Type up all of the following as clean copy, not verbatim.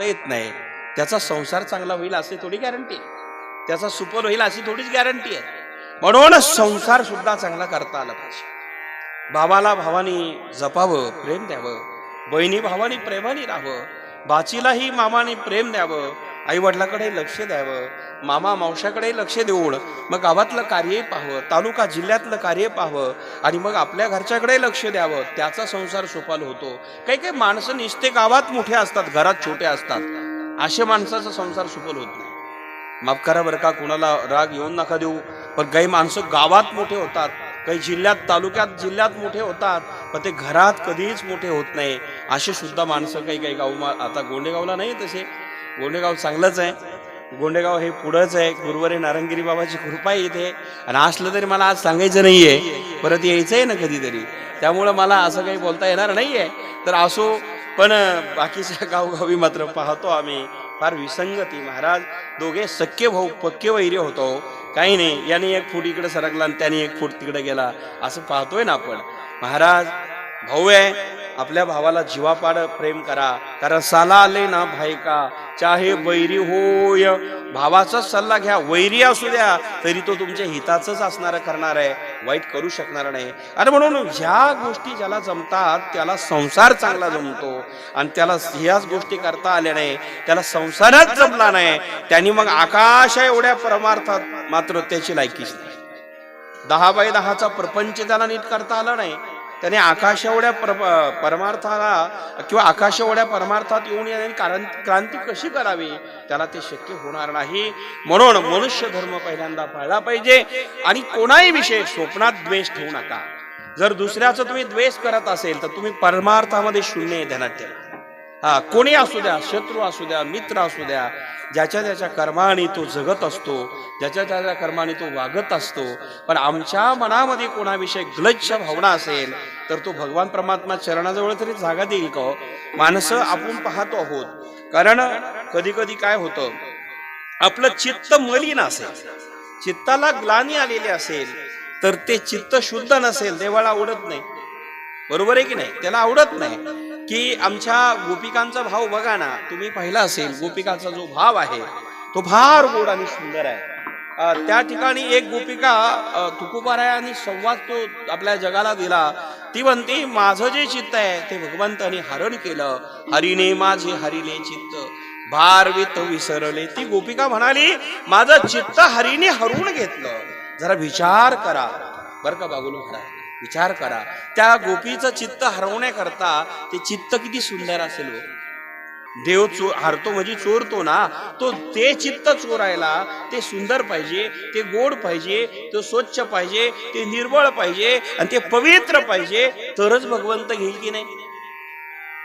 खाता येत नाही, त्याचा संसार चांगला होईल अशी थोडी गॅरंटी, त्याचा सुपर होईल अशी थोडीच गॅरंटी आहे. म्हणून संसार सुद्धा चांगला करता आला पाहिजे. भावाला भावानी जपावं, प्रेम द्यावं, बहिणी भावानी प्रेमाने राहावं, बाचीलाही मामाने प्रेम द्यावं, आई वडिलाकडे लक्ष द्यावं, मामा मावशाकडे लक्ष देऊन मग गावातलं कार्य पाहावं, तालुका जिल्ह्यातलं कार्य पाहावं आणि मग आपल्या घरच्याकडे लक्ष द्यावं. त्याचा संसार सुफल होतो. काही काही माणसं निस्ते गावात मोठे असतात, घरात छोटे असतात, अशा माणसाचा संसार सुफल होत नाही. माफ करा बरं का, कुणाला राग येऊन नका देऊ, पण काही माणसं गावात मोठे होतात, काही जिल्ह्यात तालुक्यात जिल्ह्यात मोठे होतात, पण ते घरात कधीच मोठे होत नाही. असे सुद्धा माणसं काही काही गाव, आता गोंडेगावला नाही तसे, गोंडेगाव चांगलंच आहे, गोंडेगाव हे पुढंच आहे, गुरुवारी नारायणगिरी बाबाची कृपा आहे इथे. आणि असलं तरी मला आज सांगायचं नाहीये, परत यायचं आहे ना कधीतरी, त्यामुळं मला असं काही बोलता येणार नाहीये. तर असो, पण बाकीच्या गावगावी मात्र पाहतो आम्ही फार विसंगती. महाराज दोघे सख्खे भाऊ पक्के वैरी होतो, काही नाही, याने एक फूट इकडे सरकला आणि त्याने एक फूट तिकडे गेला, असं पाहतोय ना आपण. महाराज भाऊ आहे, आपल्या भावाला जीवापाड प्रेम करा, कारण साला आले ना भाई का चाहे वैरी होय. भावाचा सल्ला घ्या, वैरी असू द्या तरी तो तुमच्या हिताच असणार करणार आहे, वाईट करू शकणार नाही. आणि म्हणून ह्या गोष्टी ज्याला जमतात त्याला संसार चांगला जमतो, आणि त्याला ह्याच गोष्टी करता आल्या नाही, त्याला संसारच जमला नाही, त्यांनी मग आकाशा एवढ्या परमार्थात मात्र त्याची लायकीच नाही. 10x10चा प्रपंच त्याला नीट करता आला नाही, त्याने आकाश एवढ्या परमार्थाला किंवा आकाश एवढ्या परमार्थात येऊन क्रांती कशी करावी, त्याला ते शक्य होणार नाही. म्हणून मनुष्य धर्म पहिल्यांदा पाळला पाहिजे. आणि कोणाही विषय स्वप्नात द्वेष ठेवू नका. जर दुसऱ्याचा तुम्ही द्वेष करत असेल तर तुम्ही परमार्थामध्ये शून्य ध्यानात ठेवा. कोणी असू द्या, शत्रू असू द्या, मित्र असू द्या, ज्याच्या त्याच्या कर्माने तो जगत असतो, ज्याच्या त्याच्या कर्माने तो वागत असतो. पण आमच्या मनामध्ये कोणाविषयी ग्लज्ज भावना असेल तर तो भगवान परमात्मा चरणाजवळ तरी जागा देईल का? माणसं आपण पाहतो आहोत, कारण कधी कधी काय होतं, आपलं चित्त मलिन असेल, चित्ताला ग्लानी आलेली असेल तर ते चित्त शुद्ध नसेल, देवाला आवडत नाही. बरोबर आहे की नाही? त्याला आवडत नाही. की आमच्या गोपिकांचा भाव बघा ना, तुम्ही पाहिला असेल, गोपिकांचा जो भाव आहे तो फार गोड आणि सुंदर आहे. त्या ठिकाणी एक गोपिका तुकोबारायांनी संवाद तो आपल्या जगाला दिला. ती म्हणते, माझं जे चित्त आहे ते भगवंताने हरण केलं, हरीने माझे हरिले चित्त भारवित विसरले. ती गोपिका म्हणाली, माझं चित्त हरीने हरून घेतलं. जरा विचार करा बरं का बागुल महाराज, विचार करा, त्या गोपीचं चित्त हरवण्याकरता ते चित्त किती सुंदर असेल. देव हरतो म्हणजे चोरतो ना, तो ते चित्त चोरायला ते सुंदर पाहिजे, ते गोड पाहिजे, ते स्वच्छ पाहिजे, ते निर्मळ पाहिजे आणि ते पवित्र पाहिजे, तरच भगवंत घेईल की नाही.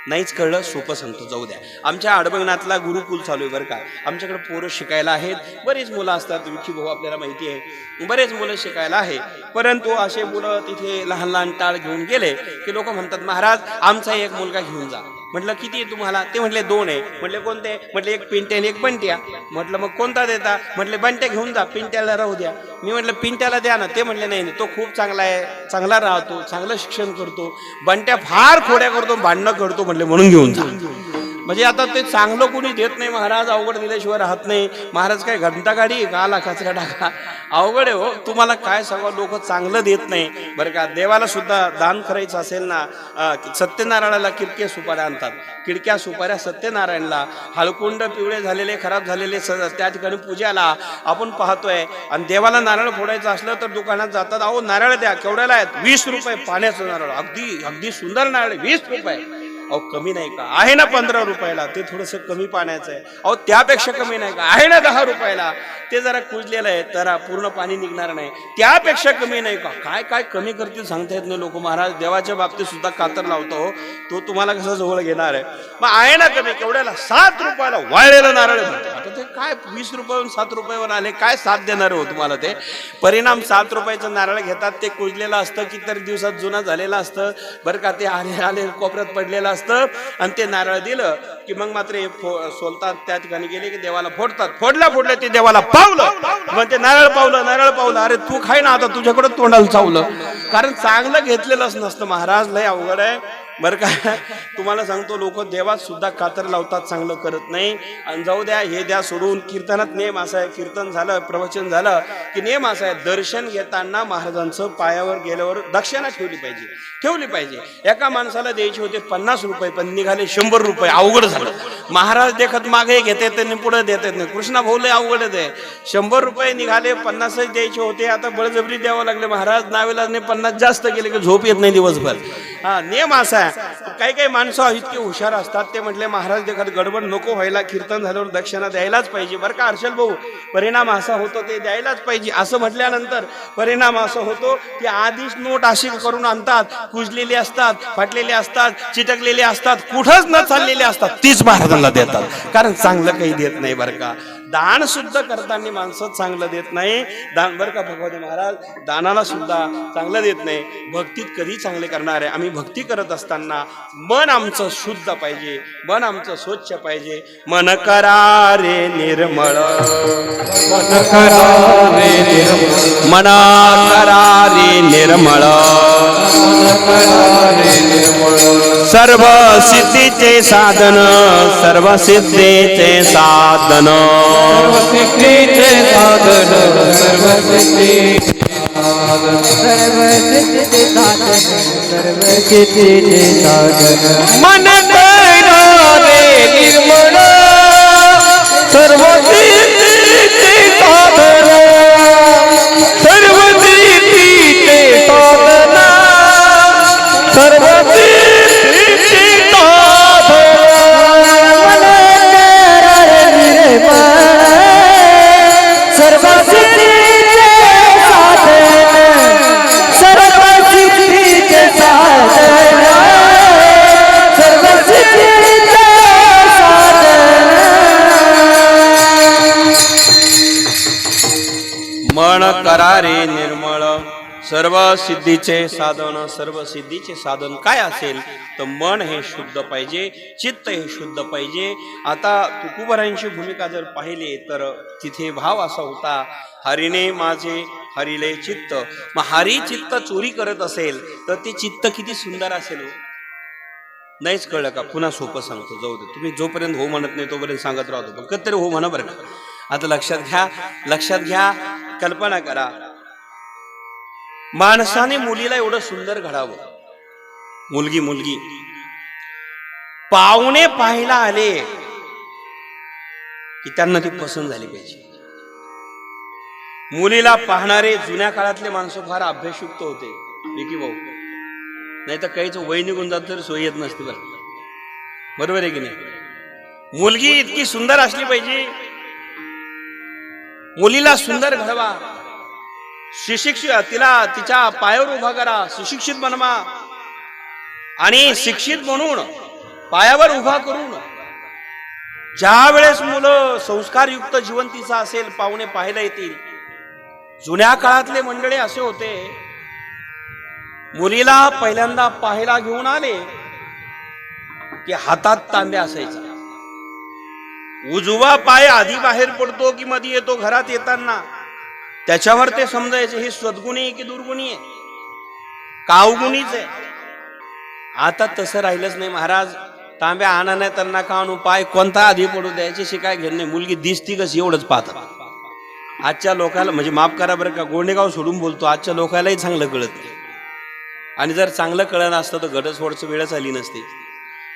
नाहीच कळलं, सोपं सांगतो, जाऊ द्या. आमच्या अडबंगनातला गुरुकुल चालू आहे बरं का. आमच्याकडे पोरं शिकायला आहेत, बरेच मुलं असतात, विखी भाऊ आपल्याला माहिती आहे, बरेच मुलं शिकायला आहे. परंतु असे मुलं तिथे लहान लहान टाळ घेऊन गेले की लोक म्हणतात, महाराज आमचा एक मुलगा घेऊन जा. म्हटलं किती आहे तुम्हाला? ते म्हटले 2 आहे. म्हटले कोणते? म्हटले एक पिंट्या आणि एक बंट्या. म्हटलं मग कोणता देता? म्हटले बंट्या घेऊन जा, पिंट्याला राहू द्या. मी म्हटलं पिंट्याला द्या ना. ते म्हटले नाही, तो खूप चांगला आहे, चांगला राहतो, चांगलं शिक्षण करतो. बंट्या फार खोड्या करतो, भांडणं करतो, म्हटले म्हणून घेऊन जा. म्हणजे आता ते चांगलं कोणी देत नाही महाराज, अवघड दिल्याशिवाय राहत नाही. महाराज काय घंटा गाडी का आला कचरा टाका, अवघड आहे हो. तुम्हाला काय सांगा, लोक चांगलं देत नाही बरं का. देवाला सुद्धा दान करायचं असेल ना, सत्यनारायणाला किडक्या सुपाऱ्या आणतात, किडक्या सुपाऱ्या सत्यनारायणला. हळकुंड पिवळे झालेले, खराब झालेले त्या ठिकाणी पूजाला आपण पाहतोय. आणि देवाला नारळ फोडायचं असलं तर दुकानात जातात, अहो नारळ द्या, केवढ्याला आहेत? 20 रुपये पाण्याचं नारळ, अगदी अगदी सुंदर नारळ 20 रुपये. अहो कमी नाही का? आहे ना 15 रुपयाला, ते थोडंसं कमी पाण्याचं आहे. अहो त्यापेक्षा कमी नाही का? आहे ना 10 रुपयाला, ते जरा कुजलेलं आहे, जरा पूर्ण पाणी निघणार नाही, त्यापेक्षा कमी नाही का? काय काय कमी करतील सांगता येत नाही लोक. महाराज देवाच्या बाबतीत सुद्धा कातर लावतो, तो तुम्हाला कसं जवळ घेणार आहे? मग आहे ना कमी, केवढ्याला? 7 रुपयाला वाळलेलं नारळ म्हणतो. आता ते काय 20 रुपयावरून 7 रुपयावर आले, काय 7 देणार हो तुम्हाला? ते परिणाम 7 रुपयाचं नारळ घेतात, ते कुजलेलं असतं, कितीतरी दिवसात जुना झालेलं असतं बरं का. ते आले आले कोपऱ्यात पडलेलं असतं आणि ते नारळ दिलं की मग मात्र सोलतात. त्या ठिकाणी गेले की देवाला फोडतात, फोडल्या ते देवाला पावलं, मग ते नारळ पावलं. अरे तू खाय ना, आता तुझ्याकडे तोंडाला चावलं, कारण चांगलं घेतलेलंच नसतं. महाराज लय अवघड आहे. बरं का. तुम्हाला सांगतो, लोक देवात सुद्धा कातर लावतात, चांगलं करत नाही. आणि जाऊ द्या, हे द्या सोडून. कीर्तनात नेम असा आहे, कीर्तन झालं, प्रवचन झालं की नेम असा आहे, दर्शन घेताना महाराजांचं पायावर गेल्यावर दक्षिणा ठेवली पाहिजे. एका माणसाला द्यायचे होते 50 रुपये, पण निघाले 100 रुपये. अवघड झालं. महाराज देखत मागे घेते त्यांनी पुढे देतात नाही. कृष्णा भाऊ लय अवघडच आहे. 100 रुपये निघाले, 50च द्यायचे होते. आता बळजबरी द्यावं लागले. महाराज नावेलाने 50 जास्त गेले की झोप येत नाही दिवसभर. हा नियम असा आहे. काही माणसं इतके हुशार असतात, ते म्हटले महाराज देखत गडबड नको व्हायला, कीर्तन झाल्यावर दक्षिणा द्यायलाच पाहिजे. बरं का हर्षल भाऊ, परिणाम असा होतो ते द्यायलाच पाहिजे. असं म्हटल्यानंतर परिणाम असा होतो की आधीच नोट अशी करून आणतात, कुजलेली असतात, फाटलेले असतात, चिटकलेले असतात, कुठंच न चाललेले असतात, तीच महाराजांना देतात. कारण चांगलं काही देत नाही. बरं का दान सुद्धा करताना माणसं चांगलं देत नाही. दान बरं का भगवती महाराज दानाला सुद्धा चांगलं देत नाही. भक्तीत कधी चांगले करणार आहे. आम्ही भक्ती करत असताना मन आमचं शुद्ध पाहिजे, मन आमचं स्वच्छ पाहिजे. मन करा रे निर्मळ, मन करा रे निर्मळ, मन करा रे निर्मळ, सर्व सिद्धीचे साधन, सर्व सिद्धीचे साधन, सर्व सिद्धीचे साधन, सर्व सिद्धीचे साधन, सर्व सिद्धीचे साधन. मन करा रे निर्मळ, सर्व सिद्धीचे साधन, सर्व सिद्धीचे साधन, सर्व सिद्धीचे साधन. मन करा रे निर्मळ, सर्व सिद्धीचे साधन, सर्व सिद्धीचे साधन, सर्व सिद्धीचे साधन. मन करा रे निर्मळ, सर्व सिद्धीचे साधन, सर्व सिद्धीचे साधन काय असेल तर मन हे शुद्ध पाहिजे, चित्त हे शुद्ध पाहिजे. आता तुकोबारायांची भूमिका जर पाहिली तर तिथे भाव असा होता, हरीने माझे हरिले चित्त. मग हरी चित्त चोरी करत असेल तर ते चित्त किती सुंदर असेल. नाहीच कळलं का? पुन्हा सोपं सांगतो, जाऊ दे. तुम्ही जोपर्यंत हो म्हणत नाही तोपर्यंत सांगत राहतो, पण कधीतरी हो म्हणा बरं का. आता लक्षात घ्या, कल्पना करा, माणसाने मुलीला एवढं सुंदर घडावं. मुलगी पाहुणे पाहायला आले की त्यांना ती पसंत झाली पाहिजे. मुलीला पाहणारे जुन्या काळातले माणसं फार अभ्यासयुक्त होते, विकी भाऊ. नाही तर काहीच वय निघून जात तर सोय येत नसते. बरोबर आहे की नाही? मुलगी इतकी सुंदर असली पाहिजे. मुलीला सुंदर घडवा, सुशिक्षित, तिला तिच्या पायावर उभा करा, सुशिक्षित बनवा. आणि शिक्षित म्हणून पायावर उभा करून ज्या वेळेस मुलं संस्कारयुक्त जीवन तिचं असेल, पाहुणे पाहायला येतील. जुन्या काळातले मंडळी असे होते, मुलीला पहिल्यांदा पाहायला घेऊन आले की हातात तांब्या असायचा. उजवा पाय आधी बाहेर पडतो की मध्ये येतो घरात येताना, त्याच्यावर ते समजायचे हे सद्गुणी आहे की दुर्गुणी आहे, का अवगुणीच आहे. आता तसं राहिलंच नाही. महाराज तांब्या आणा नाही त्यांना का आणू, पाय कोणता आधी पडू द्यायचे शिकाय घेत नाही. मुलगी दिसती कशी एवढंच पाहतात. आजच्या लोकांना, म्हणजे माफ करा बरं का, गोंडेगाव सोडून बोलतो, आजच्या लोकांनाही चांगलं कळत नाही. आणि जर चांगलं कळलं असतं तर घटस्फोटाची वेळच आली नसती.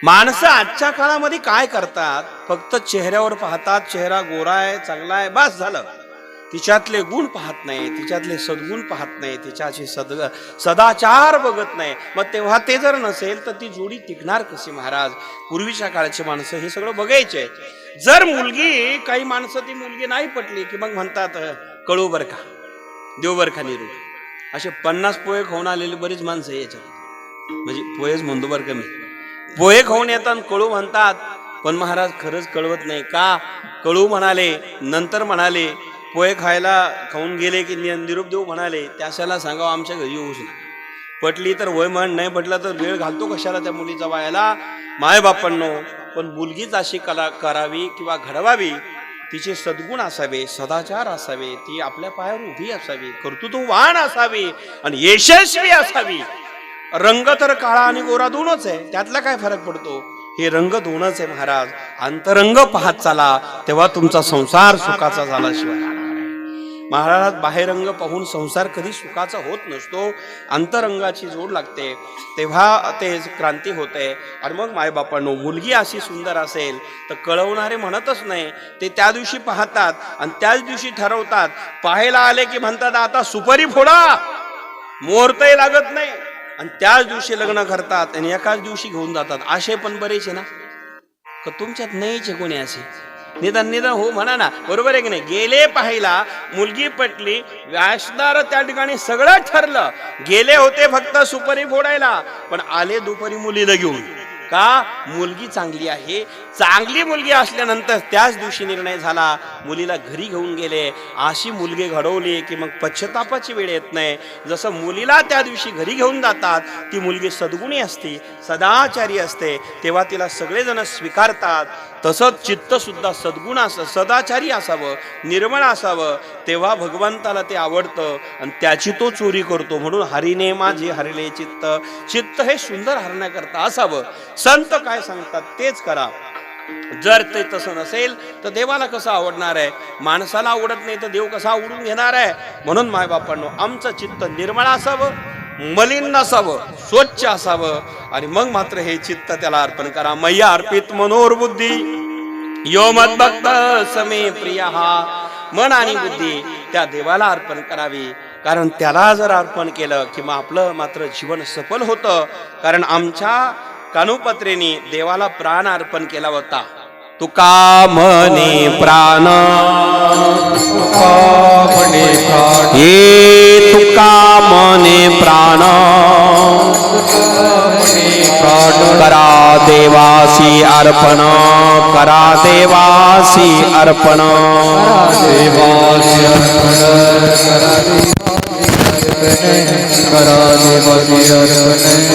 माणसं आजच्या काळामध्ये काय करतात, फक्त चेहऱ्यावर पाहतात, चेहरा गोरा आहे, चांगला आहे, बस झालं. तिच्यातले गुण पाहत नाही, तिच्यातले सद्गुण पाहत नाही, तिच्याचे सदाचार बघत नाही. मग तेव्हा ते जर नसेल तर ती जोडी टिकणार कशी महाराज? पूर्वीच्या काळाची माणसं हे सगळं बघायचे. जर मुलगी, काही माणसं ती मुलगी नाही पटली की मग म्हणतात कळू बर का, देव बर का निरू. असे 50 पोहे खाऊन आलेले बरीच माणसं याच्यात, म्हणजे पोहेच म्हणतो बरं का मी. पोहे खाऊन येतात कळू म्हणतात, पण महाराज खरंच कळवत नाही का. कळू म्हणाले, नंतर म्हणाले पोहे खाऊन गेले की निरूप देऊ म्हणाले, त्याशाला सांगावं आमच्या घरी येऊच ना. पटली तर वय म्हण, नाही पटला तर वेळ घालतो कशाला त्या मुलीचा वायाला. मायबापांनो, पण मुलगीच अशी कला करावी किंवा घडवावी, तिचे सद्गुण असावे, सदाचार असावे, ती आपल्या पायावर उभी असावी, कर्तृत्ववान असावी आणि यशस्वी असावी. रंग तर काळा आणि गोरा दोनच आहे, त्यातला काय फरक पडतो? हे रंग दोनच आहे महाराज. अंतरंग पाहत चाला, तेव्हा तुमचा संसार सुखाचा झाल्याशिवाय राहणार आहे. महाराज, बाहेरंग पाहून संसार कधी सुखाचा होत नसतो. अंतरंगाची जोड लागते, तेव्हा ते क्रांती होते. आणि मग मायबापांनो, मुलगी अशी सुंदर असेल तर कळवणारे म्हणतच नाही, ते त्या दिवशी पाहतात आणि त्याच दिवशी ठरवतात. पाहायला आले की म्हणतात आता सुपारी फोडा, मुहूर्तही लागत नाही, आणि त्याच दिवशी लग्न करतात आणि एकाच दिवशी घेऊन जातात. असे पण बरेच आहे ना, का तुमच्यात नाहीचे कोणी असे? निदान हो म्हणा ना, बरोबर आहे की नाही? गेले पाहायला, मुलगी पटली, व्यासदार त्या ठिकाणी सगळं ठरलं, गेले होते फक्त सुपारी फोडायला, पण आले दुपारी मुलीला घेऊन. का? मुलगी चांगली आहे. चांगली मुलगी असल्यानंतर त्याच दिवशी निर्णय झाला, मुलीला घरी घेऊन गेले. अशी मुलगी घडवली की मग पश्चातापाची वेळ येत नाही. जसं मुलीला त्या दिवशी घरी घेऊन जातात, ती मुलगी सद्गुणी असते, सदाचारी असते, तेव्हा तिला सगळेजण स्वीकारतात. तसंच चित्त सुद्धा सद्गुण सदाचारी असावं, निर्मळ असावं, तेव्हा भगवंताला ते आवडतं आणि त्याची तो चोरी करतो. म्हणून हरिने माझे हरले चित्त, चित्त हे सुंदर हरण्याकरता असावं. संत काय सांगतात तेच करा. जर ते तसं नसेल तर देवाला कसं आवडणार आहे? माणसाला आवडत नाही तर देव कसा आवडून घेणार आहे? म्हणून मायबापांनो, आमचं चित्त निर्मळ असावं, मलिन नसावं, स्वच्छ असावं, आणि मग मात्र हे चित्त त्याला अर्पण करा. मय्या अर्पित मनोरबुद्धी यो मद्भक्त समे प्रिया. मन आणि बुद्धी त्या देवाला अर्पण करावी, कारण त्याला जर अर्पण केलं की मग आपलं मात्र जीवन सफल होतं. कारण आमच्या कानुपत्रेने देवाला प्राण अर्पण केला होता. तुका म्हणे प्राण, हे तुका म्हणे प्राण, करा देवासी अर्पण, करा देवासी अर्पण, करा देवासी अर्पण, करा देवासी अर्पण.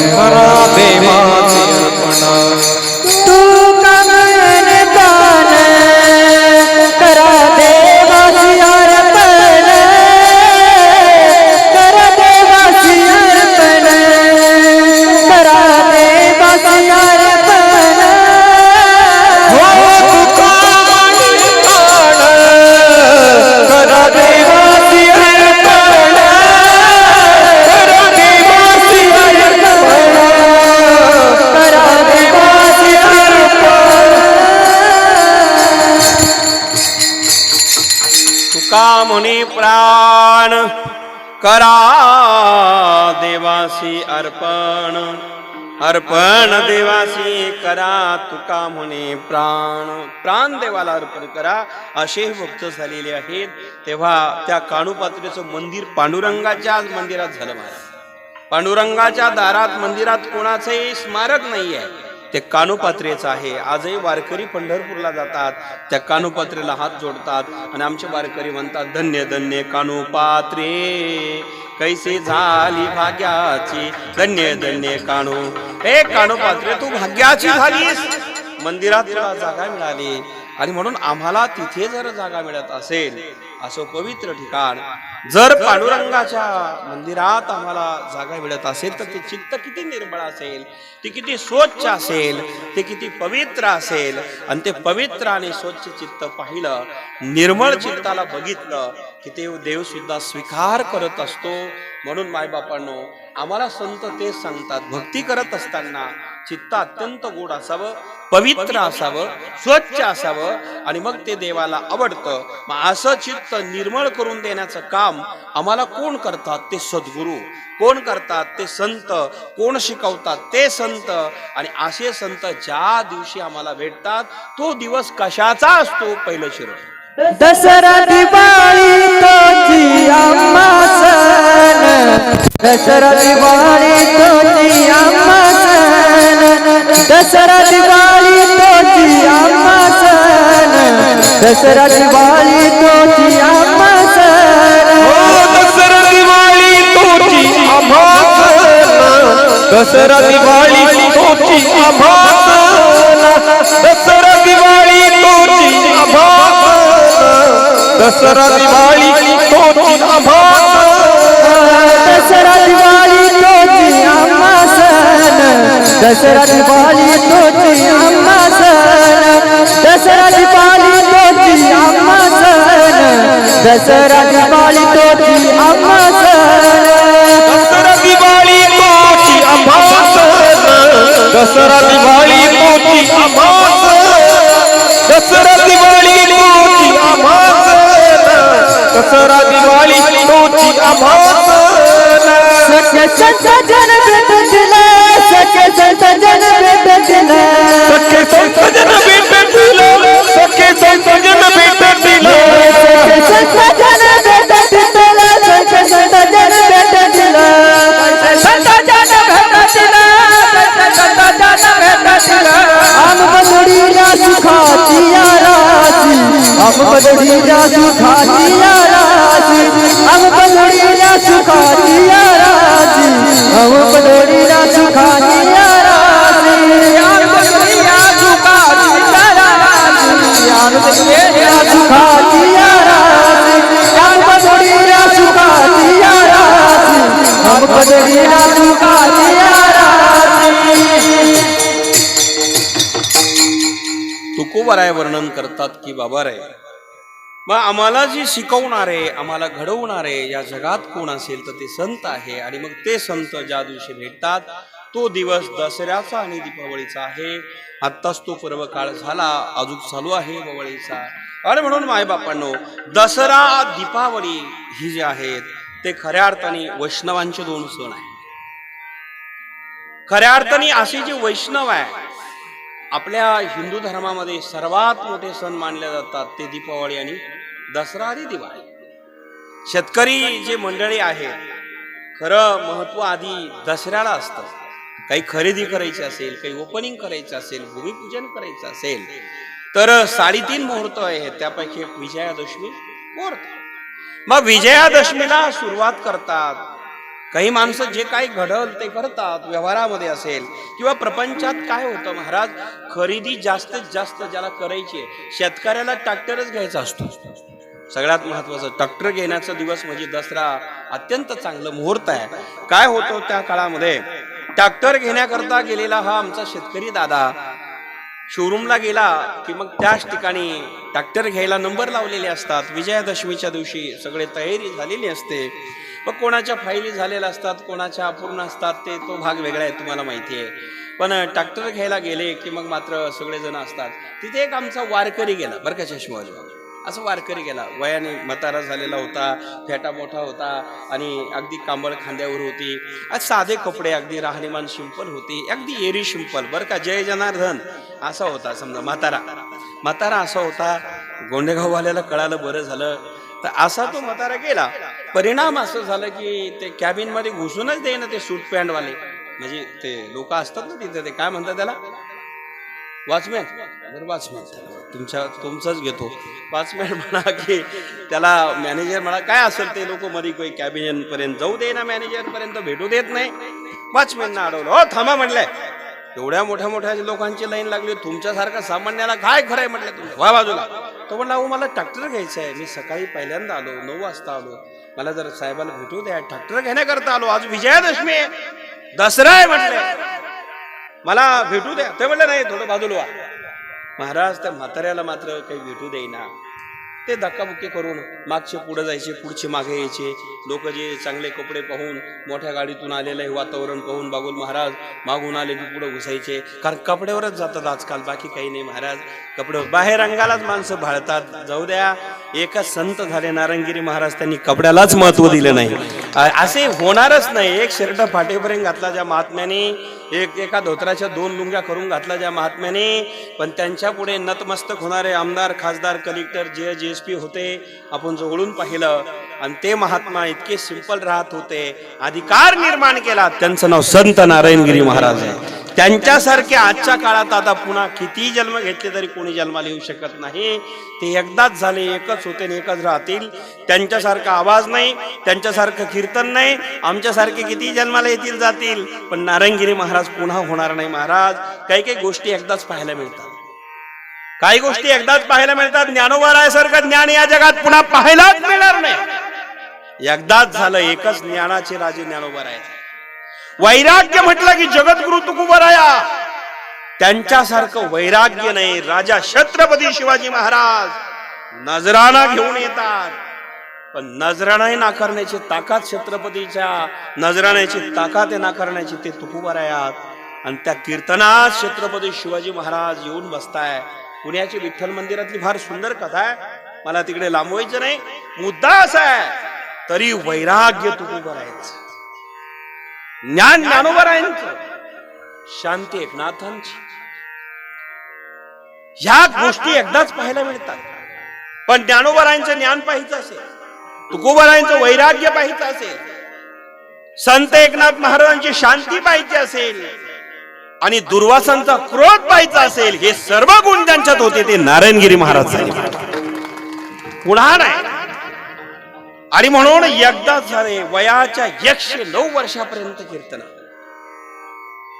मुनी प्राण, करा देवासी अर्पण, अर्पण देवासी करा. तुका म्हणे प्राण, प्राण देवाला अर्पण करा, असे भक्त झालेले आहेत. तेव्हा त्या काणूपात्रेचं मंदिर पांडुरंगाच्या मंदिरात झालं. महाराज, पांडुरंगाच्या दारात मंदिरात कोणाचंही स्मारक नाही आहे, ते कानोपात्रेचं आहे. आजही वारकरी पंढरपूरला जातात, त्या कानोपात्रेला हात जोडतात आणि आमचे वारकरी म्हणतात, धन्य धन्य कानोपात्रे, कैसे झाली भाग्याची, धन्य धन्य कानो. हे कानोपात्रे, तू भाग्याची झालीस, मंदिरात तुला जागा मिळाली. आणि म्हणून आम्हाला तिथे जर जागा मिळत असेल, असं पवित्र ठिकाण जर पांडुरंगाच्या मंदिरात आम्हाला जागा मिळत असेल, तर ते चित्त किती निर्मळ असेल, ते किती स्वच्छ असेल, ते किती पवित्र असेल. आणि ते पवित्र आणि स्वच्छ चित्त पाहिलं, निर्मळ चित्ताला बघितलं की ते देव सुद्धा स्वीकार करत असतो. म्हणून मायबापांनो, आम्हाला संत तेच सांगतात, भक्ती करत असताना चित्त अत्यंत गोड असावं, पवित्र असावं, स्वच्छ असावं, आणि मग ते देवाला आवडतं. मग असं चित्त निर्मळ करून देण्याचं काम आम्हाला कोण करतात? ते सद्गुरू. कोण करतात? ते संत. कोण शिकवतात? ते संत. आणि असे संत ज्या दिवशी आम्हाला भेटतात, तो दिवस कशाचा असतो? पहिलं शिरोळ दसरा दिवाळी तोची आम्हा सण, दसरा दिवाळी तोची आम्हा सण, दसरा दिवाळी तोची आम्हा सण, दसरा दिवाळी तोची आम्हा सण, दसरा दिवाळी तोची आम्हा सण, दसरा दिवाळी तोची आम्हा सण, दसरा दिवाळी तोची आम्हा सण, दसरा दिवाळी तोची आम्हा सण, दसरा दिवाळी तोची आम्हा दसरा दिवाळी तोची आम्हा सण दसरा दिवाळी तोची आम्हा सण दसरा दिवाळी तोची आम्हा सण दसरा दिवाळी तोची आम्हा सण दसरा दिवाळी तोची आम्हा सण दसरा दिवाळी तोची आम्हा सण दसरा दिवाळी तोची आम्हा सण सख्य संत जन भेटला सख्य संत जन भेटला सखे संत जन भेटला सखे संत जन भेटला सख्य संत जन भेटला सख्य संत जन भेटला संत जन भेटला संत जन भेटला आम बदडीला सुखाची राशी आम बदडीला सुखाची राशी आम बदडीला सुखाची राशी आम बदडीला सुखाची राशी आम बदडीला सुखाची राशी आम बदडीला सुखाची राशी आम बदडीला सुखाची राशी आम बदडीला सुखाची राशी तुकोबाराय वर्णन करतात की बाबाराय मग आम्हाला जे शिकवणारे आम्हाला घडवणारे या जगात कोण असेल तर ते संत आहे आणि मग ते संत ज्या दिवशी भेटतात तो दिवस दसऱ्याचा आणि दीपावलीचा आहे. आत्ताच तो पर्व काळ झाला अजून चालू आहे दिवाळीचा आणि म्हणून मायबापांनो दसरा दीपावली ही जे आहेत ते खऱ्या अर्थाने वैष्णवांचे दोन सण आहेत. खऱ्या अर्थाने असे जे वैष्णव आहे आपल्या हिंदू धर्मामध्ये सर्वात मोठे सण मानले जातात ते दीपावली आणि दसरा आणि दिवाळी. शेतकरी जे मंडळी आहेत खरं महत्व आधी दसऱ्याला असतं. काही खरेदी करायची असेल काही ओपनिंग करायचं असेल भूमिपूजन करायचं असेल तर 3.5 मुहूर्त आहे त्यापैकी एक विजयादशमी मुहूर्त. मग विजयादशमीला सुरुवात करतात. काही माणसं जे काही घडल ते करतात व्यवहारामध्ये असेल किंवा प्रपंचात काय होतं महाराज खरेदी जास्तीत जास्त ज्याला करायची आहे शेतकऱ्याला ट्रॅक्टरच घ्यायचा असतो. सगळ्यात महत्वाचं ट्रॅक्टर घेण्याचा दिवस म्हणजे दसरा अत्यंत चांगलं मुहूर्त आहे. काय होतं त्या काळामध्ये ट्रॅक्टर घेण्याकरता गेलेला हा आमचा शेतकरी दादा शोरूमला गेला की मग त्याच ठिकाणी ट्रॅक्टर घ्यायला नंबर लावलेले असतात. विजयादशमीच्या दिवशी सगळे तयारी झालेली असते. मग कोणाच्या फायली झालेल्या असतात कोणाच्या अपूर्ण असतात ते तो भाग वेगळा आहे तुम्हाला माहिती आहे. पण ट्रॅक्टर घ्यायला गेले की मग मात्र सगळेजण असतात. तिथे एक आमचा वारकरी गेला बरं का चष्माबाजू असं वारकरी गेला वयाने म्हातारा झालेला होता फेटा मोठा होता आणि अगदी कांबळ खांद्यावर होती. आज साधे कपडे अगदी राहणीमान सिंपल होती अगदी एरी सिंपल बरं का जय जनार्दन असा होता. समजा म्हातारा असा होता. गोंडेगाववाल्याला कळालं बरं झालं तर असा तो म्हातारा गेला. परिणाम असं झालं की ते कॅबिन मध्ये घुसूनच देईना ते सूट पॅन्ट वाले म्हणजे ते लोक असतात ना तिथे ते काय म्हणतात त्याला वॉचमॅन बरं वॉचमॅन तुमचाच घेतो वॉचमॅन म्हणा की त्याला मॅनेजर म्हणा काय असेल ते लोक मध्ये काही कॅबिन पर्यंत जाऊ दे ना मॅनेजर पर्यंत भेटू देत नाही. वॉचमॅनना अडवलं हो थांबा म्हटलंय एवढ्या मोठ्या लोकांची लाईन लागली तुमच्यासारखा सामान्याला काय खरंय म्हटलं तुमचं वा बाजूला. तो म्हणला अहो मला ट्रॅक्टर घ्यायचं आहे मी सकाळी पहिल्यांदा आलो 9 वाजता आलो मला जर साहेबाला भेटू द्या ट्रॅक्टर घेण्याकरता आलो आज विजयादशमी आहे दसरा आहे म्हटले मला भेटू द्या. ते म्हटलं नाही थोडं बाजूला व्हा. महाराज त्या म्हाताऱ्याला मात्र काही भेटू देईना. ते धक्काबुक्की करून मागचे पुढे जायचे पुढचे मागे यायचे. लोक जे चांगले कपडे पाहून मोठ्या गाडीतून आलेलं हे वातावरण पाहून बागुल महाराज मागून आले की पुढे घुसायचे कारण कपड्यावरच जातात आजकाल बाकी काही नाही महाराज कपड्यावर बाहेर रंगालाच माणसं भाळतात. जाऊ द्या एकच संत झाले नारंगिरी महाराज त्यांनी कपड्यालाच महत्व दिलं नाही. असे होणारच नाही. एक शर्ट फाटेपर्यंत घातला ज्या महात्म्याने एका धोत्राच्या 2 लुंग्या करून घातला ज्या महात्म्याने पण त्यांच्या पुढे नतमस्तक होणारे आमदार खासदार कलेक्टर JSP होते आपण जवळून पाहिलं आणि ते महात्मा इतके सिंपल राहत होते अधिकार निर्माण केला. त्यांचं नाव संत नारायणगिरी महाराज आहे. त्यांच्यासारखे आजच्या काळात आता पुन्हा किती जन्म घेतले तरी कोणी जन्माला येऊ शकत नाही. ते एकदाच झाले एकच होते आणि एकच राहतील. त्यांच्यासारखा आवाज नाही त्यांच्यासारखं कीर्तन नाही आमच्यासारखे किती जन्माला येतील जातील पण नारायणगिरी महाराज पुन्हा होणार नाही. महाराज काही गोष्टी एकदाच पाहायला मिळतात काही गोष्टी एकदाच पाहायला मिळतात. ज्ञानोबारायासारखं ज्ञान या जगात पुन्हा पाहायलाच मिळणार नाही. एकदाच झालं एकच ज्ञानाचे राजे ज्ञानोबाराय. वैराग्य म्हटलं की जगद्गुरु तुकोबाराया त्यांच्यासारखं वैराग्य नाही. राजा छत्रपती शिवाजी महाराज नजराणा घेऊन येतात, पण नजराणाही नाकारण्याची ताकद छत्रपतीच्या, नजराण्याची ताकद आहे नाकारण्याची ते तुकोबारायात. आणि त्या कीर्तनात छत्रपती शिवाजी महाराज येऊन बसताय. पुण्याची विठ्ठल मंदिरातली फार सुंदर कथा आहे, मला तिकडे लांबवायचं नाही. मुद्दा असा आहे, तरी वैराग्य तुकोबारायांचं, ज्ञान ज्ञानोबारायांचं, शांती एकनाथांची, ह्या गोष्टी एकदाच पाहायला मिळतात. पण ज्ञानोबारायांचं ज्ञान पाहायचं असेल, तुकोबारायांचं वैराग्य पाहायचं असेल, संत एकनाथ महाराजांची शांती पाहायची असेल आणि दुर्वासांचा क्रोध पाहायचा असेल, हे सर्व गुण त्यांच्यात होते ते नारायणगिरी महाराज पुन्हा नाही. आणि म्हणून एकदाच झाले वयाच्या 109 वर्षापर्यंत कीर्तन.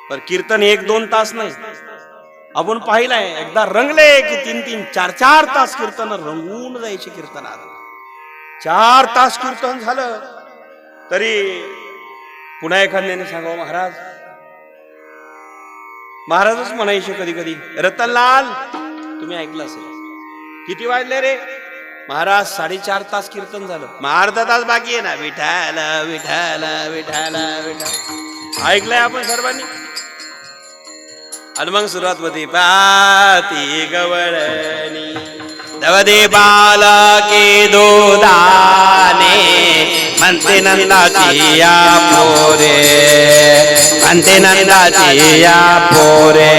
पण कीर्तन 1-2 तास नाही, आपण पाहिलंय एकदा रंगले की 3-3, 4-4 तास कीर्तन रंगून जायचे. कीर्तनात 4 तास कीर्तन झालं तरी पुन्हा एखाद्याने सांगावं, महाराजच म्हणायचे कधी कधी, रतनलाल तुम्ही ऐकलं असेल, किती वाजले रे? महाराज 4.5 तास कीर्तन झालं, अर्धा तास बाकी आहे ना. विठाल विठाल विठाल विठाल ऐकलंय आपण सर्वांनी. आणि मग सुरुवात होती, पाती गवळणी दवदे बालके दोदाने म्हणते नंदाची या पोरे, म्हणते नंदाची या पोरे,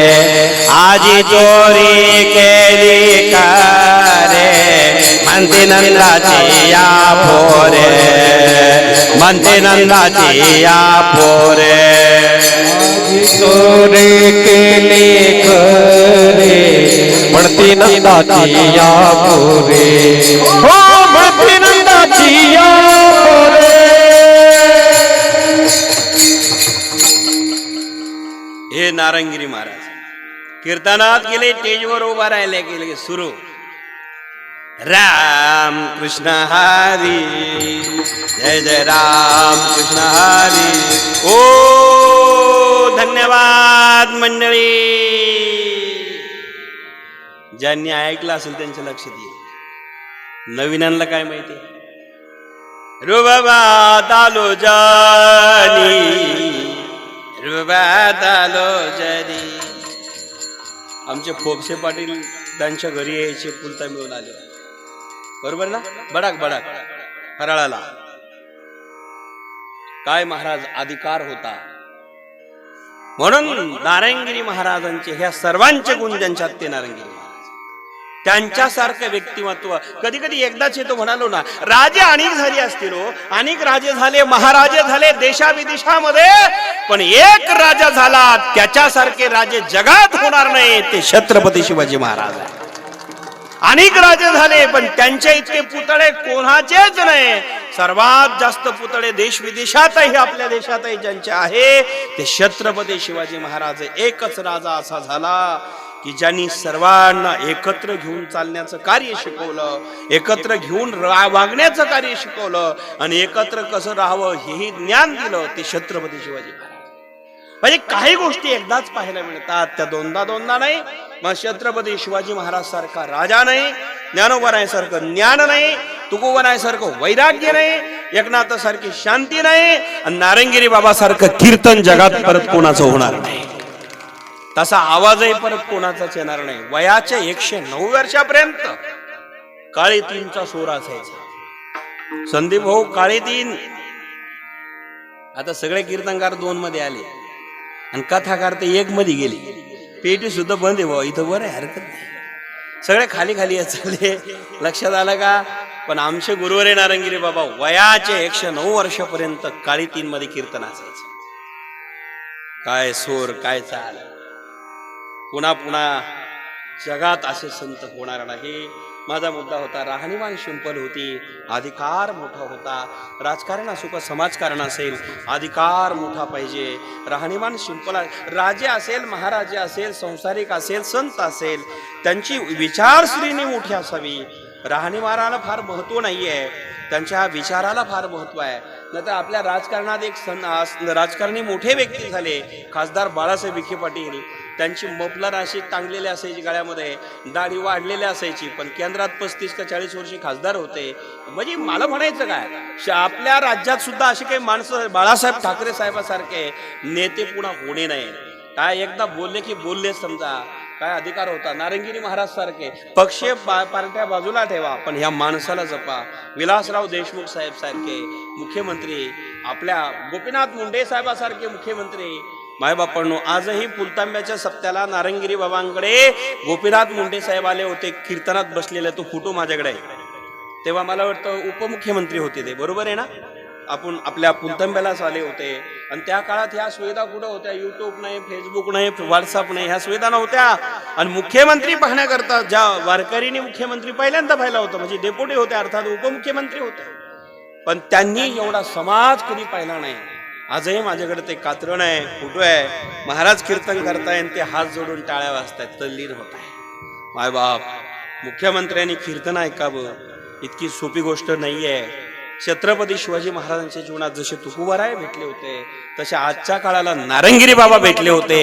आजी चोरी केली करे, म्हणते नंदाची या पोरे, म्हणते नंदाची या पोरे, चोरी केली करे, म्हणते नंदाची या पोरे, हो म्हणते नंदाची या पोरे. हे नारायणगिरी महाराज कीर्तनात गेले, स्टेजवर उभा राहिले, गेले सुरू, राम कृष्ण हरी, जय जय राम कृष्ण हरी. ओ धन्यवाद मंडळी. ज्यांनी ऐकलं असेल त्यांच्या लक्षात येईल. नवीनांना काय माहिती, रुबाबात आलो जानी, रुबाबात आलो जानी. आमचे फोपसे पाटील त्यांच्या घरी यायचे, फुलता मिळून आले, बरोबर ना. बडाक बडाक फराळाला काय महाराज अधिकार होता. म्हणून नारायणगिरी महाराजांचे ह्या सर्वांचे गुण ज्यांच्यात ते नारायणगिरी महाराज, त्यांच्यासारखं व्यक्तिमत्व. कधी कधी एकदाच येतो म्हणालो ना, राजे अनेक झाले असतील, अनेक राजे झाले, महाराजे झाले देशाविदेशामध्ये, पण एक राजा झाला त्याच्यासारखे राजे जगात होणार नाही, ते छत्रपती शिवाजी महाराज आहे. अनेक राजे झाले पण त्यांच्या इतके पुतळे कोणाचेच नाही. सर्वात जास्त पुतळे देश विदेशातही, आपल्या देशातही ज्यांचे आहे ते छत्रपती शिवाजी महाराज. एकच राजा असा झाला की ज्यांनी सर्वांना एकत्र घेऊन चालण्याचं कार्य शिकवलं, एकत्र घेऊन वागण्याचं कार्य शिकवलं आणि एकत्र कसं राहावं हेही ज्ञान दिलं, ते छत्रपती शिवाजी महाराज. म्हणजे काही गोष्टी एकदाच पाहायला मिळतात, त्या दोनदा नाही. मग छत्रपती शिवाजी महाराज सारखा राजा नाही, ज्ञानोबारायांसारखं ज्ञान नाही, तुकोबारायांसारखं वैराग्य नाही, एकनाथ सारखी शांती नाही, आणि नारायणगिरी बाबा सारखं कीर्तन जगात परत कोणाचं होणार नाही. तसा आवाजही परत कोणाचाच येणार नाही. वयाच्या 109 वर्षापर्यंत काळे तीनचा सोर असायचा. संदीप भाऊ काळे तीन. आता सगळे कीर्तनकार 2 मध्ये आले आणि कथाकार ते 1 मध्ये गेले. पेटी सुद्धा बंद आहे भाऊ इथं, बरं आहे, हरकत नाही. सगळे खाली खाली चालले. लक्षात आलं का? पण आमचे गुरुवारे नारायणगिरी बाबा वयाचे 109 वर्षापर्यंत काळी 3 मध्ये कीर्तन असायचं. काय सोर, काय चाल. पुन्हा पुन्हा जगात असे संत होणार नाही. माझा मुद्दा होता, राहणीमान सिंपल होती, अधिकार मोठा होता. राजकारण असो का समाजकारण असेल, अधिकार मोठा पाहिजे, राहणीमान सिंपल. राजे असेल, महाराजे असेल, संसारिक असेल, संत असेल, त्यांची विचारश्रेणी मोठी असावी. राहणीमानाला फार महत्व नाहीये, त्यांच्या विचाराला फार महत्व आहे. नाहीतर आपल्या राजकारणात एक राजकारणी मोठे व्यक्ती झाले, खासदार बाळासाहेब विखे पाटील, त्यांची मफलर अशी टांगलेली असायची गळ्यामध्ये, दाढी वाढलेली असायची, पण केंद्रात 35 का 40 वर्षी खासदार होते. म्हणजे मला म्हणायचं काय, आपल्या राज्यात सुद्धा अशी काही माणसं बाळासाहेब ठाकरे साहेबासारखे नेते पुन्हा होणे नाही. काय एकदा बोलले की बोलले, समजा काय अधिकार होता. नारंगिरी महाराज सारखे पक्ष पार्ट्या बाजूला ठेवा, पण ह्या माणसाला जपा. विलासराव देशमुख साहेब सारखे मुख्यमंत्री, आपल्या गोपीनाथ मुंडे साहेबासारखे मुख्यमंत्री. मायबापांनो, आजही पुलतांब्याच्या सप्त्याला नारंगिरी बाबांकडे गोपीनाथ मुंडे साहेब आले होते, कीर्तनात बसलेले. तो फोटो माझ्याकडे आहे. तेव्हा मला वाटतं उपमुख्यमंत्री होते ते, बरोबर आहे ना? आपण आपल्या पुलतांब्यालाच आले होते. आणि त्या काळात ह्या सुविधा कुठं होत्या? युट्यूब नाही, फेसबुक नाही, व्हॉट्सअप नाही, ह्या सुविधा नव्हत्या. आणि मुख्यमंत्री पाहण्याकरता ज्या वारकरीने मुख्यमंत्री पहिल्यांदा पाहिला होता, म्हणजे डेप्युटी होते, अर्थात उपमुख्यमंत्री होते, पण त्यांनी एवढा समाज कधी पाहिला नाही. आजही माझ्याकडे ते कात्रण आहे, फोटो आहे. महाराज कीर्तन करताय आणि ते हात जोडून टाळ्या वाजतायत, तल्लीन होत आहे. मायबाप, मुख्यमंत्र्यांनी कीर्तन ऐकावं इतकी सोपी गोष्ट नाहीये. छत्रपती शिवाजी महाराजांच्या जीवनात जसे तुकोबाराय भेटले होते, तसे आजच्या काळाला नारंगिरी बाबा भेटले होते.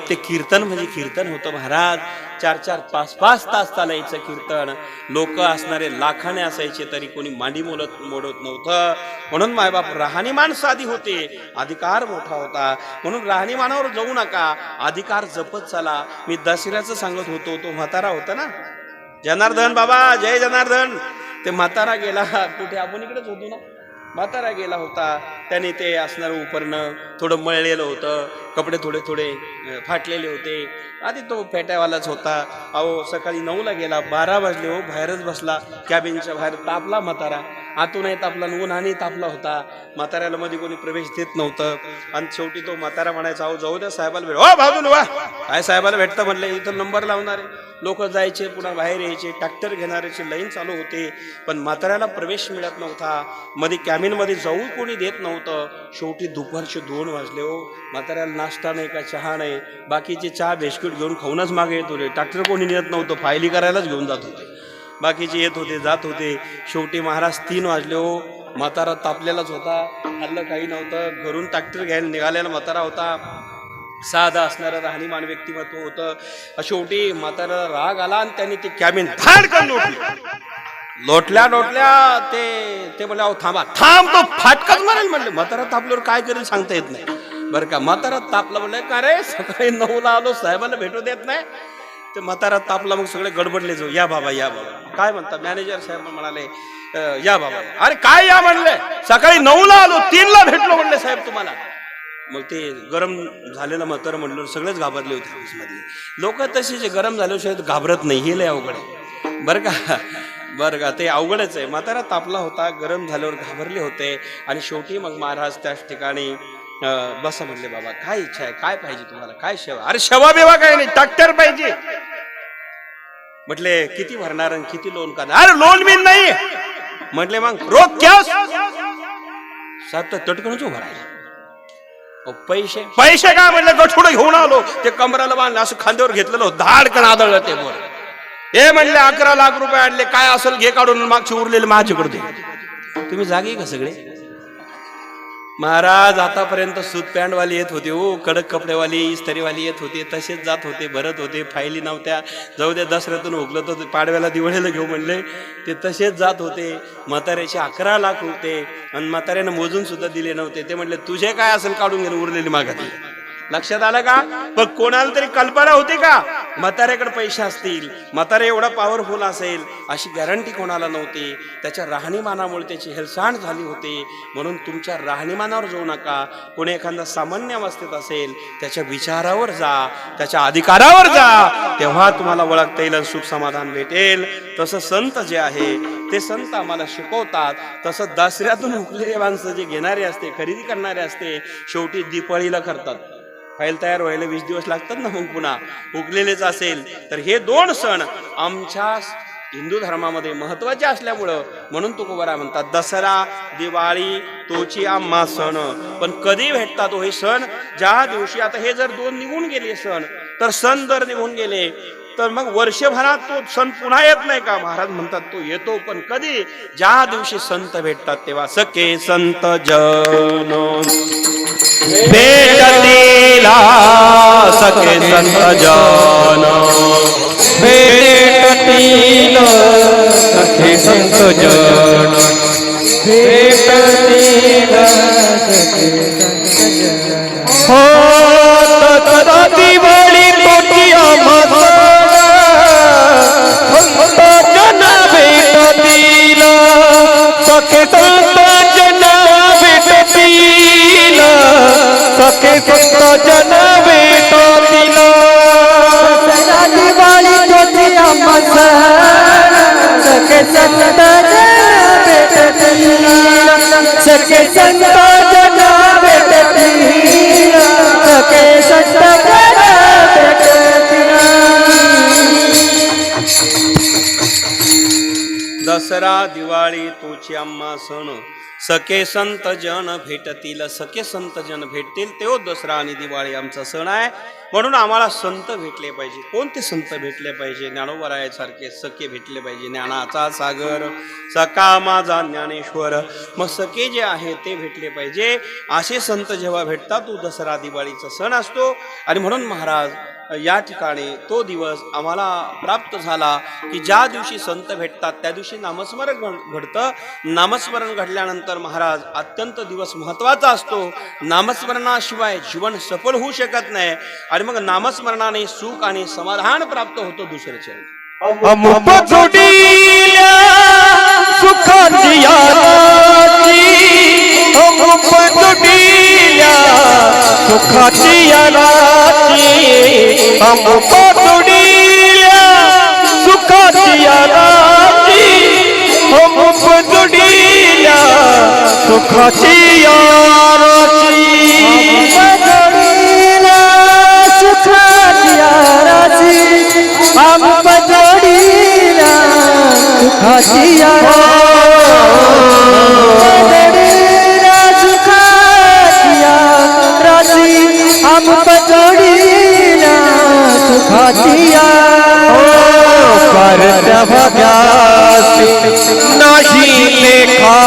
ते कीर्तन म्हणजे कीर्तन होतं महाराज. 4-4, 5-5 तास चालायचं कीर्तन. लोक असणारे लाखाने असायचे, तरी कोणी मांडी मोडत नव्हतं. म्हणून मायबाप राहणीमान साधी होते, अधिकार मोठा होता. म्हणून राहणीमानावर जाऊ नका, अधिकार जपत चला. मी दसऱ्याचं सांगत होतो, तो म्हातारा होता ना, जनार्दन बाबा, जय जनार्दन. ते म्हातारा गेला कुठे, आपण इकडेच होतो ना. म्हातारा गेला होता, त्याने ते असणारं उपरणं थोडं मळलेलं होतं, कपडे थोडे थोडे फाटलेले होते. आधी तो फेट्यावालाच होता. अहो, सकाळी 9ला गेला, 12 वाजले हो, बाहेरच बसला कॅबिनच्या बाहेर. तापला म्हातारा, आतूनही तापला, उन्हाने तापला होता. म्हाताऱ्याला मध्ये कोणी प्रवेश देत नव्हतं. आणि शेवटी तो म्हातारा म्हणायचा, अहो जाऊ द्या, साहेबाला भेट. हो भाऊन वा, काय साहेबाला भेटतं म्हणले, इथं नंबर लावणारे लोक जायचे, पुन्हा बाहेर यायचे, ट्रॅक्टर घेणाऱ्याची लाईन चालू होते. पण म्हाताऱ्याला प्रवेश मिळत नव्हता, मध्ये कॅबिनमध्ये जाऊ कोणी देत नव्हतं. शेवटी दुपारचे 2 वाजले हो. म्हाताऱ्याला नाश्ता नाही का चहा नाही, बाकीचे चहा बिस्किट घेऊन खाऊनच मागे येत होते. ट्रॅक्टर कोणी नेत नव्हतं, फायली करायलाच घेऊन जात होते. बाकीचे येत होते, जात होते. शेवटी महाराज 3 वाजले हो. म्हातारा तापलेलाच होता, खाल्लं काही नव्हतं. घरून ट्रॅक्टर घ्यायला निघालेला म्हातारा होता. साधा असणारं राहणीमान व्यक्तिमत्व होतं. शेवटी म्हाताऱ्याला राग आला आणि त्यांनी ते कॅबिन धाडकन लोटल्या ते बोलले, अहो थांबा, तो फाटकाच मारेल म्हणले. म्हातारा तापल्यावर काय करेल सांगता येत नाही बरं का. म्हातारा तापला, म्हणलं का रे, सकाळी 9ला आलो, साहेबांना भेटू देत नाही. ते म्हातारा तापला. मग सगळे गडबडले, जाऊ या बाबा, या बाबा. काय म्हणता? मॅनेजर साहेब म्हणाले, या बाबा. अरे काय या म्हणले, सकाळी 9ला आलो, 3ला भेटलो म्हणले साहेब तुम्हाला. मग ते गरम झालेलं म्हातारं म्हणलं, सगळेच घाबरले होते ऑफिसमधले लोक. तसे जे गरम झाल्याशिवाय घाबरत नाही, हे लय अवघड आहे बरं का. ते अवघडच आहे. म्हातारा तापला होता, गरम झाल्यावर घाबरले होते. आणि शेवटी मग महाराज त्याच ठिकाणी बसा म्हणले, बाबा काय इच्छा आहे, काय पाहिजे तुम्हाला, काय सेवा? अरे सेवा बिवा काय नाही, ट्रॅक्टर पाहिजे. म्हटले किती भरणार आणि किती लोन करणार? अरे लोन बिन नाही. म्हटले मग रोख कॅश. साहेब तर तटकनच उभा राहिला. पैसे काय म्हणले, गठुडं घेऊन आलो, ते कमराला बांधलं, असं खांद्यावर घेतलेलं, धाडकन आदळलं ते वर. हे म्हणले 11 लाख रुपये आणले, काय असेल घे काढून, मागचे उरलेले माझ्याकडे दे. तुम्ही जागे का सगळे? महाराज आतापर्यंत सूत पॅन्टवाली येत होते हो, कडक कपडेवाली, इस्त्रीवाली येत होते, तसेच जात होते, भरत होते, फायली नव्हत्या. जाऊ द्या, दसऱ्यातून उगलं तर पाडव्याला दिवाळीला घेऊ म्हणले, ते तसेच जात होते. म्हाताऱ्याचे 11 लाख होते आणि म्हाताऱ्यानं मोजून सुद्धा दिले नव्हते. ते म्हणले तुझे काय असेल काढून घेऊन उरलेली मागत. लक्षात आलं का? पण कोणाला तरी कल्पना होती का म्हाताऱ्याकडे पैसे असतील, म्हातारा एवढा पॉवरफुल असेल, अशी गॅरंटी कोणाला नव्हती. त्याच्या राहणीमानामुळे त्याची हेळसांड झाली होती. म्हणून तुमच्या राहणीमानावर जाऊ नका. कोणी एखादा सामान्य अवस्थेत असेल, त्याच्या विचारावर जा, त्याच्या अधिकारावर जा, तेव्हा तुम्हाला ओळखता येईल, सुख समाधान भेटेल. तसं संत जे आहे ते संत आम्हाला शिकवतात. तसं दसऱ्यातून उकलेले माणसं जे घेणारे असते, खरेदी करणारे असते, शेवटी दिपाळीला करतात. फाईल तयार व्हायला 20 दिवस लागतात ना. मग पुन्हा उगलेलेच असेल तर हे 2 सण आमच्या हिंदू धर्मामध्ये महत्वाचे असल्यामुळं, म्हणून तुकोबाराय म्हणतात दसरा दिवाळी तोची आम्हा सण. पण कधी भेटतात हे सण? ज्या दिवशी, आता हे जर 2 निघून गेले सण, तर सण जर निघून गेले तर मग वर्षभरात तो सण पुन्हा येत नाही का? महाराज म्हणतात तो येतो, पण कधी? ज्या दिवशी संत भेटतात तेव्हा. सखे संत जन भेटतीला सखे संत जन भेटतील सखे संत जन भेटतील सखे संत जन हो तत्त दिवाळी तोची आम्हा संत जन भेटतील सखे संत जन भेटतील सखे संत जन भेटतील दिवाळी तोची आम्हा सखे संत भेटतील सखे संत जन भेटतील सखे संत जन भेटतील दसरा दिवाळी तोची आम्हा सण सखे संत जन भेटतील सखे संत जन भेटतील तेव्हा दसरा आणि दिवाळी आमचा सण आहे. म्हणून आम्हाला संत भेटले पाहिजे. कोणते संत भेटले पाहिजे? ज्ञानोबरायासारखे सखे भेटले पाहिजे. ज्ञानाचा सागर सखा माझा ज्ञानेश्वर. मग सखे जे आहे ते भेटले पाहिजे. असे संत जेव्हा भेटतात तो दसरा दिवाळीचा सण असतो. आणि म्हणून महाराज या ठिकाणी तो दिवस आम्हाला प्राप्त झाला की ज्या दिवशी संत भेटतात त्या दिवशी नामस्मरण घडतं. नामस्मरण घडल्यानंतर महाराज अत्यंत दिवस महत्त्वाचा असतो. नामस्मरणाशिवाय जीवन सफल होऊ शकत नाही. आणि मग नामस्मरणाने सुख आणि समाधान प्राप्त होतो. दुसरे चरण सुखाची याराची सुखाची याराची सुखाची याराची सुखाची याराची सुखाची याराची हम पजोडीला सुखाची सुखाची याराची हम पजोडीला सुखाची परत भाग्यासी नाही लेखा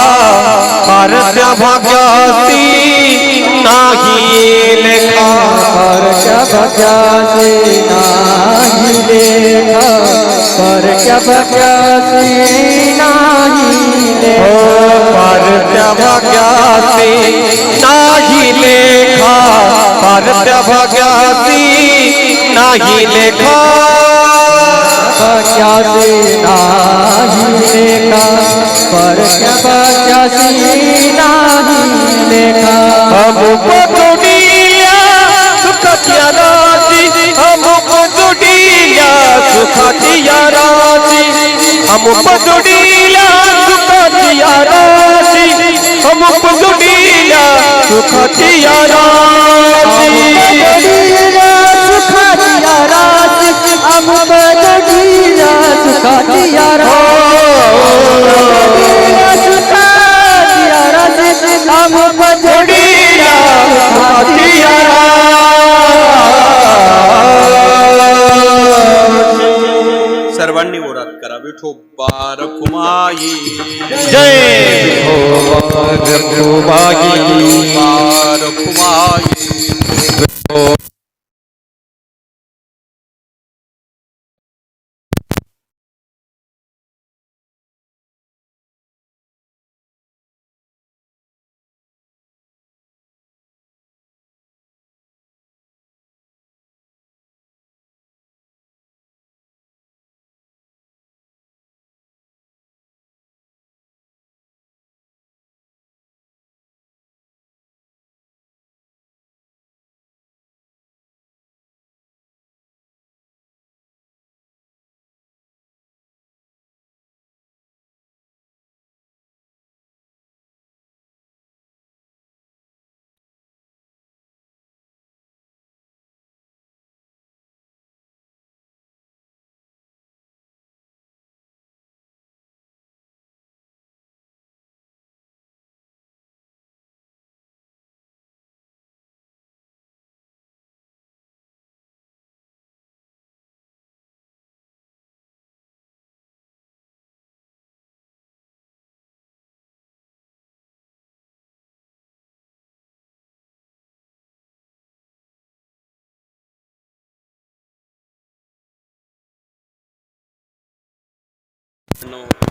परत भाग्यासी नाही लेखा परत भाग्यासी नाही लेखा परत भाग्यासी नाही लेखा परत भाग्यासी नाही लेखा परत भाग्यासी नाही लेखा भाग्यासी नाही लेखा परत भाग्यासी नाही लेखा हम पजोडीला सुखाची याराची हम पजोडीला सुखाची याराची हम पजोडीला सुखाची याराची हम पजोडीला सुखाची याराची सुखाची याराची हम पजोडीला सुखाची याराची सुखाची याराची हम पजोडीला सुखाची याराची सर्वांनी ओरात करा. विठोबा रखुमाई जय विठोबा रखुमाई. नो